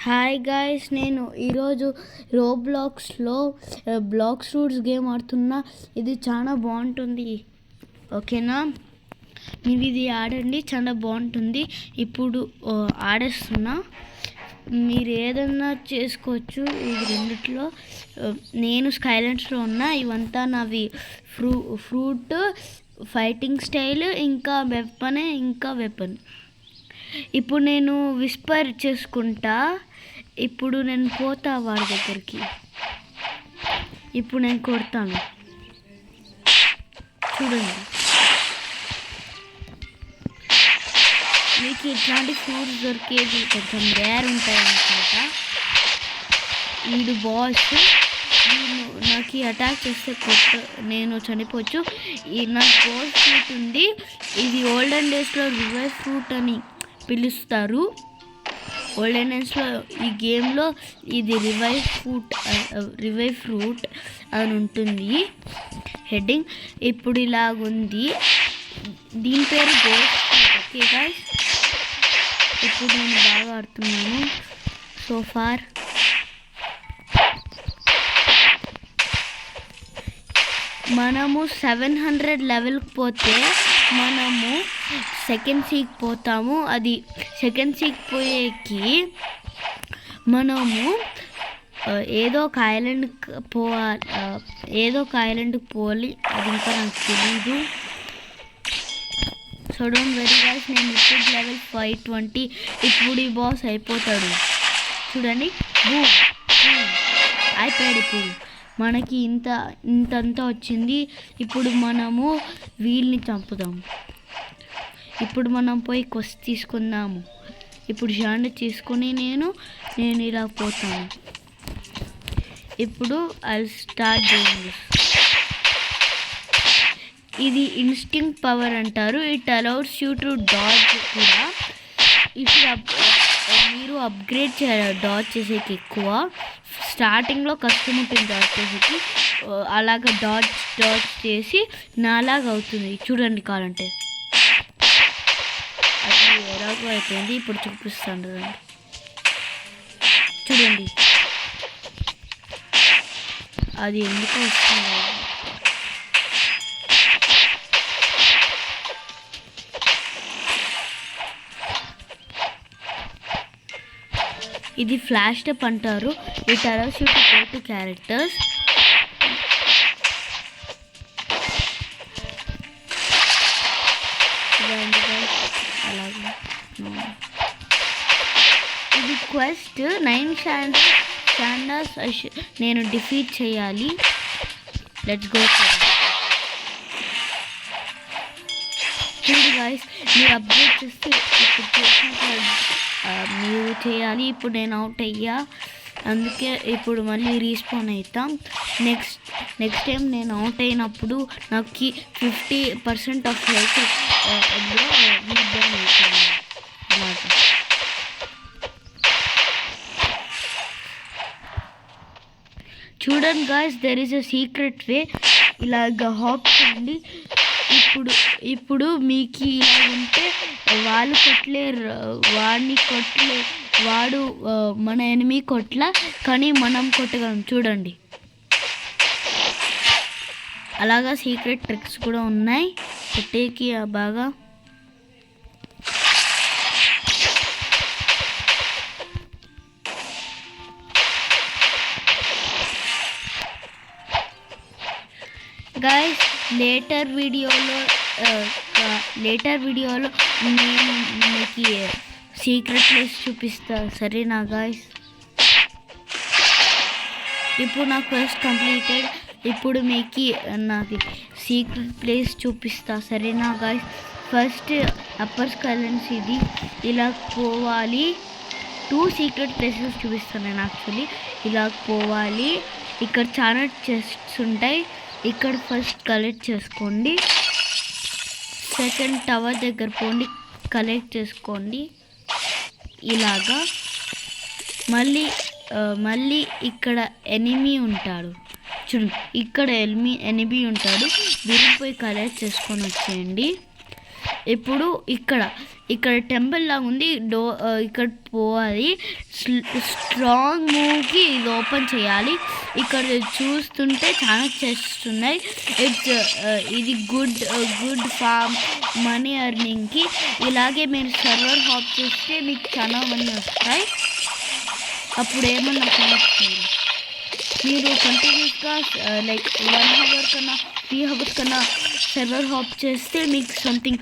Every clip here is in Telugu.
హాయ్ గాయ్స్, నేను ఈరోజు రోబ్లాక్స్లో బ్లాక్స్ రూట్స్ గేమ్ ఆడుతున్నా. ఇది చాలా బాగుంటుంది, ఓకేనా? మీరు ఇది ఆడండి, చాలా బాగుంటుంది. ఇప్పుడు ఆడేస్తున్నా, మీరు ఏదన్నా చేసుకోవచ్చు. ఇది రెండిట్లో నేను స్కైలాండ్స్లో ఉన్నా. ఇవంతా నావి ఫ్రూట్, ఫైటింగ్ స్టైల్, ఇంకా వెపన్. ఇప్పుడు నేను విస్పర్ చేసుకుంటా. ఇప్పుడు నేను పోతా వాడి దగ్గరికి. ఇప్పుడు నేను కొడతాను, చూడండి. మీకు ఇట్లాంటి ఫ్రూట్స్ దొరికేది కొంచెం రేర్ ఉంటాయి అన్నమాట. వీడు బాస్, నాకు అటాక్ చేస్తే నేను చనిపోవచ్చు. నాకు బాస్ ఫ్రూట్ ఉంది. ఇది ఓల్డెన్ డేస్లో రివైవ్ ఫ్రూట్ అని పిలుస్తారు. ఓల్డెన్ డేస్లో ఈ గేమ్లో ఇది రివైవ్ ఫ్రూట్ అని ఉంటుంది హెడ్డింగ్. ఇప్పుడు ఇలాగుంది, దీని పేరు గోస్ట్ ఫ్రూట్. ఓకే గాయ్స్, ఇప్పుడు నేను బాగా ఆడుతున్నాను సో ఫార్. మనము 700 లెవెల్కి పోతే మనము సెకండ్ సీక్ పోతాము. అది సెకండ్ సీక్ పోయేకి మనము ఏదో ఒక ఐలాండ్కి పోవాలి. అది ఇంకా నాకు తెలీదు. సో డోంట్ వెరీ గైస్, నేను ఇప్పుడు లెవెల్ 520. ఇప్పుడు ఈ బాస్ అయిపోతాడు, చూడండి. అయిపోయాడు. ఇప్పుడు మనకి ఇంతంతా వచ్చింది. ఇప్పుడు మనము వీళ్ళని చంపుదాము. ఇప్పుడు మనం పోయి క్వెస్ట్ తీసుకుందాము. ఇప్పుడు షాండ్ తీసుకొని నేను ఇలా పోతాను. ఇప్పుడు ఐ స్టార్ట్ డూయింగ్ దిస్. ఇది ఇన్స్టింక్ట్ పవర్ అంటారు. It allows you to dodge కూడా. మీరు అప్గ్రేడ్ చేయాలి డాడ్జ్ చేసేకి. ఎక్కువ స్టార్టింగ్లో కష్టం ఉంటుంది డాడ్జ్ చేసేకి. అలాగ డాడ్జ్ చేసి నాలాగా అవుతుంది, చూడండి. కావాలంటే అది ఎలాగో అయిపోయింది. ఇప్పుడు చూపిస్తాను, చూడండి. అది ఎందుకు వస్తుంది? ఇది ఫ్లాష్ టెప్ అంటారు. It allows you to go to characters. ఇది క్వెస్ట్ 9 శాండాస్ నేను డిఫీట్ చేయాలి. Let's go. చూడు గాయ్స్, మీరు అప్డేట్ చేస్తే ఇప్పుడు మీరు చేయాలి. ఇప్పుడు నేను అవుట్ అయ్యా, అందుకే ఇప్పుడు మళ్ళీ రీస్పాన్ అవుతాం. నెక్స్ట్ టైం నేను అవుట్ అయినప్పుడు నాకు 50% ఆఫ్ హెల్త్ రీబర్న్ అవుతుంది అన్నమాట. చూడండి guys, there is a secret way. ఇలాగ హాప్ చేయండి. ఇప్పుడు మీకు ఇలా ఉంటే వాళ్ళు కొట్టలేరు, వాడిని కొట్టలేరు. వాడు మన ఎనిమి కొట్లా, కానీ మనం కొట్టగలం. చూడండి, అలాగా సీక్రెట్ ట్రిక్స్ కూడా ఉన్నాయి కొట్టేకి బాగా. గైస్, లేటర్ వీడియోలో నేను మీకు సీక్రెట్ ప్లేస్ చూపిస్తా, సరేనా గాయ్స్? ఇప్పుడు నా క్వెస్ట్ కంప్లీటెడ్. ఇప్పుడు మీకు నాది సీక్రెట్ ప్లేస్ చూపిస్తా, సరేనా గాయ్స్? ఫస్ట్ అప్పర్ స్కైలాండ్స్, ఇది ఇలా పోవాలి. 2 సీక్రెట్ ప్లేసెస్ చూపిస్తాను నేను యాక్చువల్లీ. ఇలా పోవాలి. ఇక్కడ చాలా చెస్ట్స్ ఉంటాయి. ఇక్కడ ఫస్ట్ కలెక్ట్ చేసుకోండి. సెకండ్ టవర్ దగ్గర పోండి, కలెక్ట్ చేసుకోండి ఇలాగా. మళ్ళీ ఇక్కడ ఎనిమీ ఉంటాడు, చూడండి. ఇక్కడ ఎనిమీ ఉంటాడు, విరిగిపోయి కలెక్ట్ చేసుకొని వచ్చేయండి. ఇప్పుడు ఇక్కడ ఇక్కడ టెంపుల్ లాగా ఉంది. ఇక్కడ పోవాలి. స్ట్రాంగ్ మూవ్కి ఇది ఓపెన్ చేయాలి. ఇక్కడ చూస్తుంటే చాలా చెస్ట్ ఉన్నాయి. ఇది గుడ్ ఫామ్ మనీ ఎర్నింగ్కి. ఇలాగే మీరు సర్వర్ హాప్ చేస్తే మీకు చాలా మనీ వస్తాయి. అప్పుడు ఏమన్నా కనెక్ట్ మీరు కంటిన్యూస్గా లైక్ 1 hour కన్నా 3 hours కన్నా సర్వర్ హాప్ చేస్తే మీకు సంథింగ్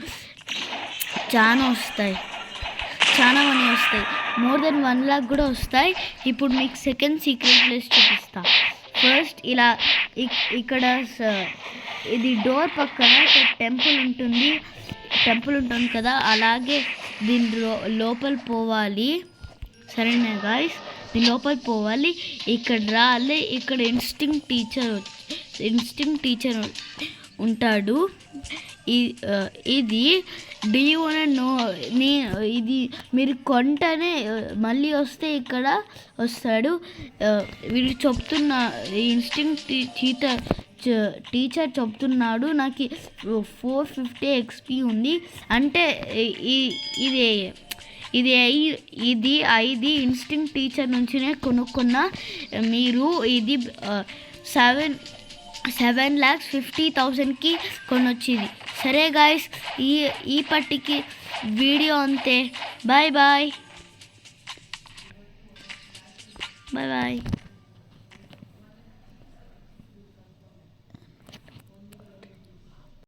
చాలా మనీ వస్తాయి. మోర్ దెన్ 1 lakh కూడా వస్తాయి. ఇప్పుడు మీకు సెకండ్ సీక్రెట్ ప్లేస్ చూపిస్తా. ఫస్ట్ ఇలా ఇక్కడ ఇది డోర్ పక్కన ఒక టెంపుల్ ఉంటుంది కదా, అలాగే దీని లోపల పోవాలి. సరేనా గాయస్, దీని లోపల పోవాలి. ఇక్కడ రాలే. ఇక్కడ ఇన్స్టింక్ట్ టీచర్ ఉంటాడు. ఇది ఇది మీరు కొంటనే మళ్ళీ వస్తే ఇక్కడ వస్తాడు. వీడు ఇన్స్టింక్ట్ టీచర్ చెప్తున్నాడు నాకు 450 XP ఉంది అంటే ఇది ఇన్స్టింక్ట్ టీచర్ నుంచినే కొనుక్కున్న. మీరు ఇది 7,50,000కి కొనొచ్చింది. సరే గాయస్, ఈ పట్టికి వీడియో అంతే. బాయ్.